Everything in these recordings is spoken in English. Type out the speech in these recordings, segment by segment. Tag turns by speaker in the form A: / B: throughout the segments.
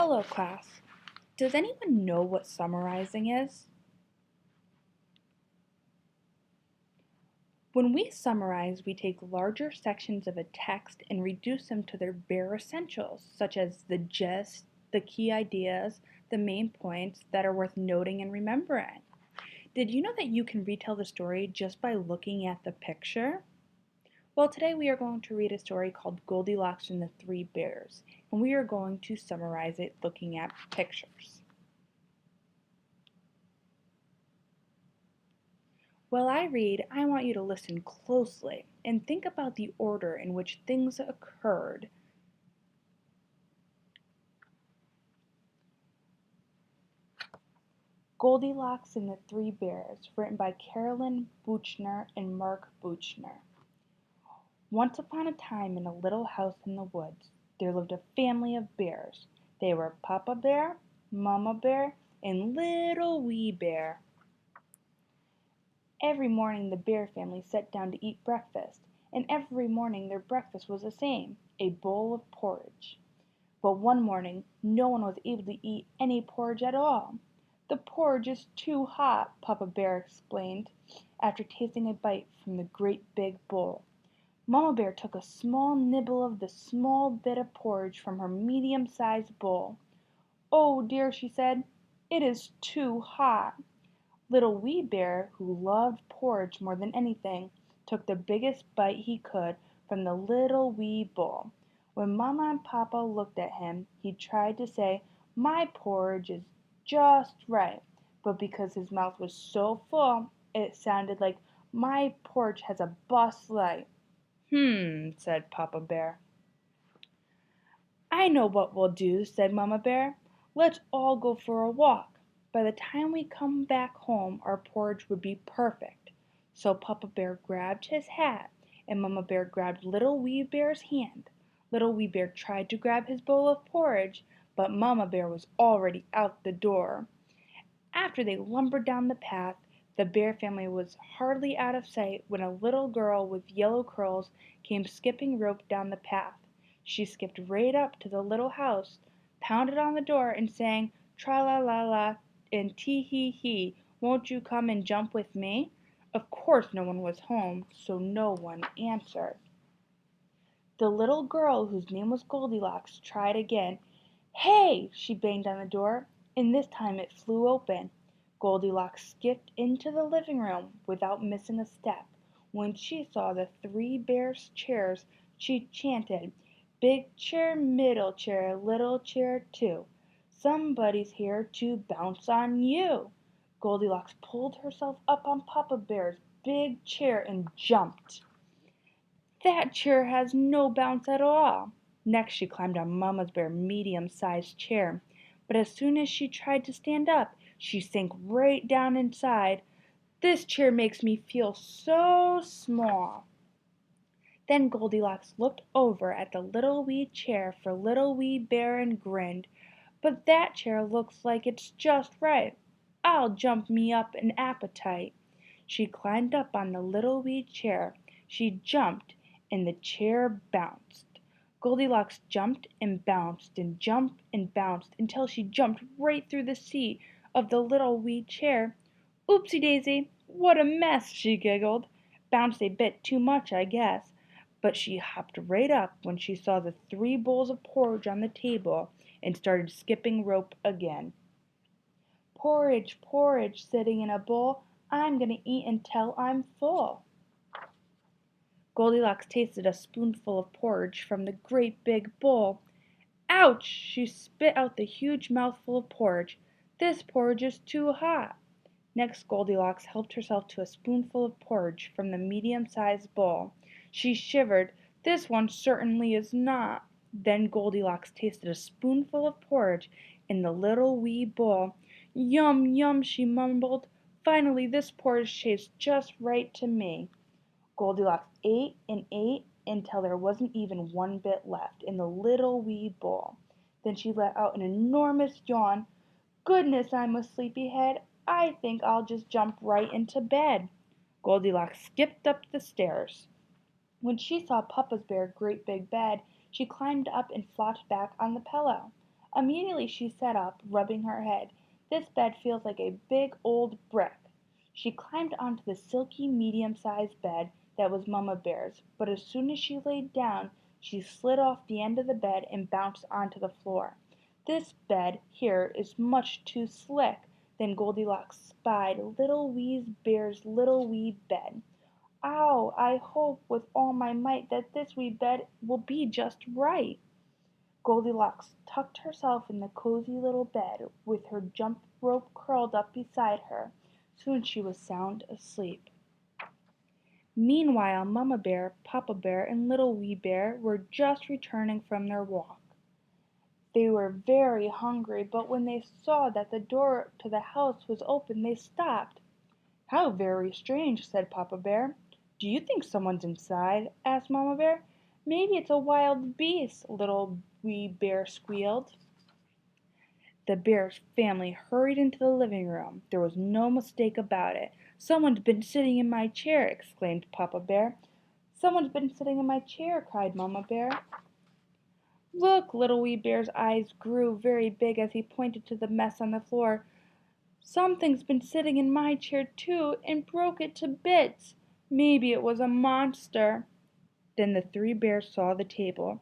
A: Hello, class. Does anyone know what summarizing is? When we summarize, we take larger sections of a text and reduce them to their bare essentials, such as the gist, the key ideas, the main points that are worth noting and remembering. Did you know that you can retell the story just by looking at the picture? Well, today we are going to read a story called Goldilocks and the Three Bears, and we are going to summarize it looking at pictures. While I read, I want you to listen closely and think about the order in which things occurred. Goldilocks and the Three Bears, written by Carolyn Buchner and Mark Buchner. Once upon a time, in a little house in the woods, there lived a family of bears. They were Papa Bear, Mama Bear, and Little Wee Bear. Every morning the bear family sat down to eat breakfast, and every morning their breakfast was the same, a bowl of porridge. But one morning no one was able to eat any porridge at all. "The porridge is too hot," Papa Bear explained, after tasting a bite from the great big bowl. Mama Bear took a small nibble of the small bit of porridge from her medium-sized bowl. "Oh dear," she said, "it is too hot." Little Wee Bear, who loved porridge more than anything, took the biggest bite he could from the little wee bowl. When Mama and Papa looked at him, he tried to say, "My porridge is just right," but because his mouth was so full, it sounded like, "My porridge has a bust light." Said Papa Bear. "I know what we'll do," said Mama Bear. "Let's all go for a walk. By the time we come back home our porridge would be perfect." So Papa Bear grabbed his hat, and Mama Bear grabbed Little Wee Bear's hand. Little Wee Bear tried to grab his bowl of porridge, but Mama Bear was already out the door. After they lumbered down the path, the bear family was hardly out of sight when a little girl with yellow curls came skipping rope down the path. She skipped right up to the little house, pounded on the door, and sang "Tra la la la" and "Tee hee hee, won't you come and jump with me?" Of course no one was home, so no one answered. The little girl, whose name was Goldilocks, tried again. "Hey!" she banged on the door, and this time it flew open. Goldilocks skipped into the living room without missing a step. When she saw the three bears' chairs, she chanted, "Big chair, middle chair, little chair too. Somebody's here to bounce on you." Goldilocks pulled herself up on Papa Bear's big chair and jumped. "That chair has no bounce at all." Next she climbed on Mama Bear's medium-sized chair, but as soon as she tried to stand up, she sank right down inside. "This chair makes me feel so small." Then Goldilocks looked over at the little wee chair for Little Wee Bear and grinned. "But that chair looks like it's just right. I'll jump me up an appetite." She climbed up on the little wee chair. She jumped, and the chair bounced. Goldilocks jumped and bounced and jumped and bounced until she jumped right through the seat of the little wee chair. "Oopsie daisy, what a mess!" she giggled. "Bounced a bit too much, I guess." But she hopped right up when she saw the three bowls of porridge on the table and started skipping rope again. "Porridge, porridge, sitting in a bowl, I'm gonna eat until I'm full." Goldilocks tasted a spoonful of porridge from the great big bowl. "Ouch!" She spit out the huge mouthful of porridge. "This porridge is too hot." Next Goldilocks helped herself to a spoonful of porridge from the medium-sized bowl. She shivered. "This one certainly is not." Then Goldilocks tasted a spoonful of porridge in the little wee bowl. "Yum, yum," she mumbled. "Finally this porridge tastes just right to me." Goldilocks ate and ate until there wasn't even one bit left in the little wee bowl. Then she let out an enormous yawn. "Goodness, I'm a sleepyhead. I think I'll just jump right into bed." Goldilocks skipped up the stairs. When she saw Papa Bear's great big bed, she climbed up and flopped back on the pillow. Immediately she sat up, rubbing her head. This bed feels like a big old brick. She climbed onto the silky medium-sized bed that was Mama Bear's, but as soon as she laid down, she slid off the end of the bed and bounced onto the floor. This bed here is much too slick. Then Goldilocks spied Little Wee Bear's little wee bed. Ow! I hope with all my might that this wee bed will be just right. Goldilocks tucked herself in the cozy little bed with her jump rope curled up beside her. Soon she was sound asleep. Meanwhile Mama Bear, Papa Bear, and Little Wee Bear were just returning from their walk. They were very hungry, but when they saw that the door to the house was open they stopped. "How very strange," said Papa Bear. "Do you think someone's inside?" asked Mama Bear. "Maybe it's a wild beast," Little Wee Bear squealed. The Bear's family hurried into the living room. There was no mistake about it. "Someone's been sitting in my chair!" exclaimed Papa Bear. "Someone's been sitting in my chair!" cried Mama Bear. "Look!" Little Wee Bear's eyes grew very big as he pointed to the mess on the floor. "Something's been sitting in my chair too, and broke it to bits. Maybe it was a monster." Then the three bears saw the table.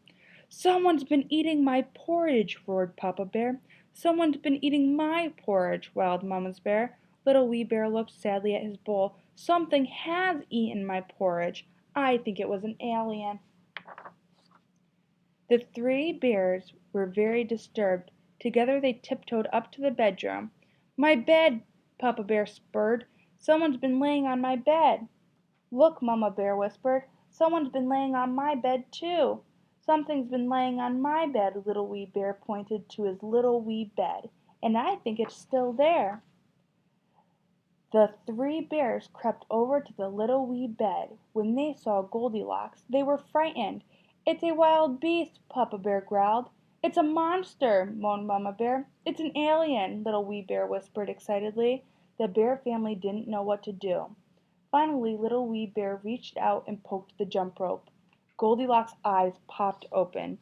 A: "Someone's been eating my porridge!" roared Papa Bear. "Someone's been eating my porridge!" wailed Mama Bear. Little Wee Bear looked sadly at his bowl. "Something has eaten my porridge. I think it was an alien." The three bears were very disturbed. Together they tiptoed up to the bedroom. "My bed!" Papa Bear spurred. "Someone's been laying on my bed." "Look!" Mama Bear whispered. "Someone's been laying on my bed too." "Something's been laying on my bed," Little Wee Bear pointed to his little wee bed, "and I think it's still there." The three bears crept over to the little wee bed. When they saw Goldilocks, they were frightened. "It's a wild beast!" Papa Bear growled. "It's a monster!" moaned Mama Bear. "It's an alien!" Little Wee Bear whispered excitedly. The bear family didn't know what to do. Finally Little Wee Bear reached out and poked the jump rope. Goldilocks' eyes popped open.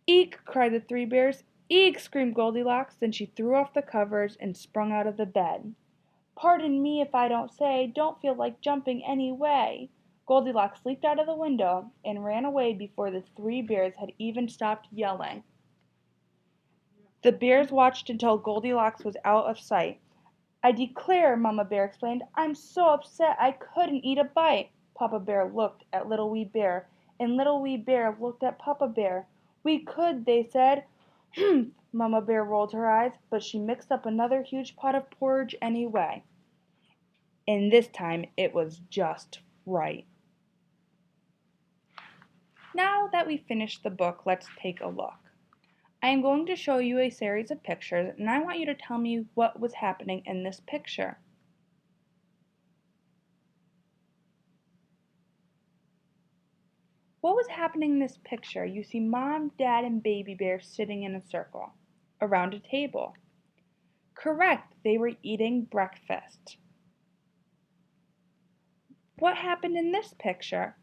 A: "Eek!" cried the three bears. "Eek!" screamed Goldilocks. Then she threw off the covers and sprung out of the bed. "Pardon me if I don't feel like jumping anyway." Goldilocks leaped out of the window and ran away before the three bears had even stopped yelling. The bears watched until Goldilocks was out of sight. "I declare," Mama Bear explained, "I'm so upset I couldn't eat a bite." Papa Bear looked at Little Wee Bear, and Little Wee Bear looked at Papa Bear. "We could," they said. "Humph!" Mama Bear rolled her eyes, but she mixed up another huge pot of porridge anyway. And this time it was just right. Now that we've finished the book, let's take a look. I am going to show you a series of pictures, and I want you to tell me what was happening in this picture. What was happening in this picture? You see Mom, Dad, and Baby Bear sitting in a circle around a table. Correct, they were eating breakfast. What happened in this picture?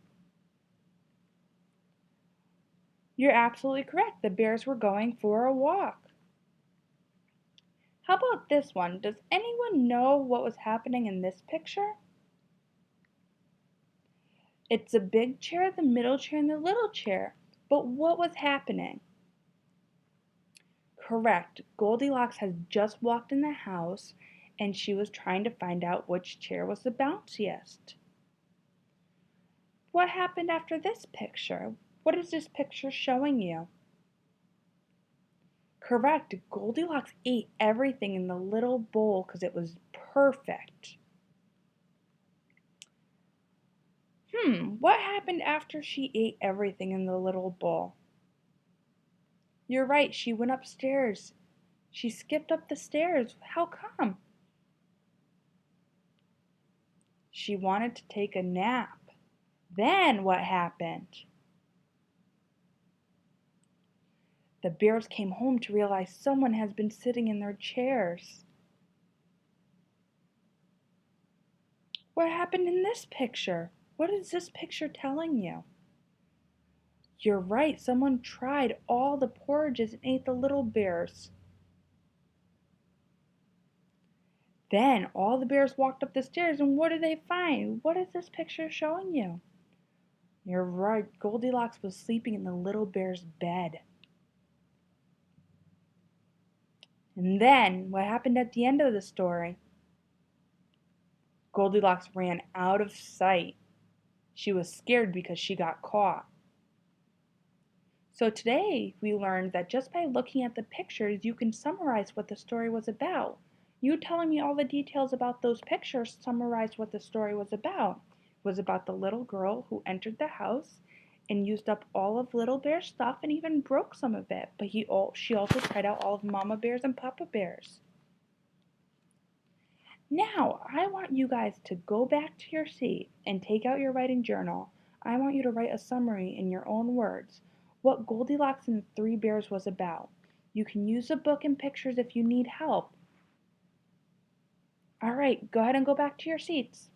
A: You're absolutely correct. The bears were going for a walk. How about this one? Does anyone know what was happening in this picture? It's the big chair, the middle chair, and the little chair. But what was happening? Correct. Goldilocks had just walked in the house and she was trying to find out which chair was the bounciest. What happened after this picture? What is this picture showing you? Correct. Goldilocks ate everything in the little bowl because it was perfect. What happened after she ate everything in the little bowl? You're right, she went upstairs. She skipped up the stairs. How come? She wanted to take a nap. Then what happened? The bears came home to realize someone has been sitting in their chairs. What happened in this picture? What is this picture telling you? You're right, someone tried all the porridges and ate the little bears. Then all the bears walked up the stairs, and what did they find? What is this picture showing you? You're right, Goldilocks was sleeping in the little bear's bed. And then, what happened at the end of the story? Goldilocks ran out of sight. She was scared because she got caught. So today we learned that just by looking at the pictures, you can summarize what the story was about. You telling me all the details about those pictures summarized what the story was about. It was about the little girl who entered the house and used up all of Little Bear's stuff and even broke some of it. But she also tried out all of Mama Bear's and Papa Bear's. Now, I want you guys to go back to your seat and take out your writing journal. I want you to write a summary in your own words what Goldilocks and the Three Bears was about. You can use a book and pictures if you need help. All right, go ahead and go back to your seats.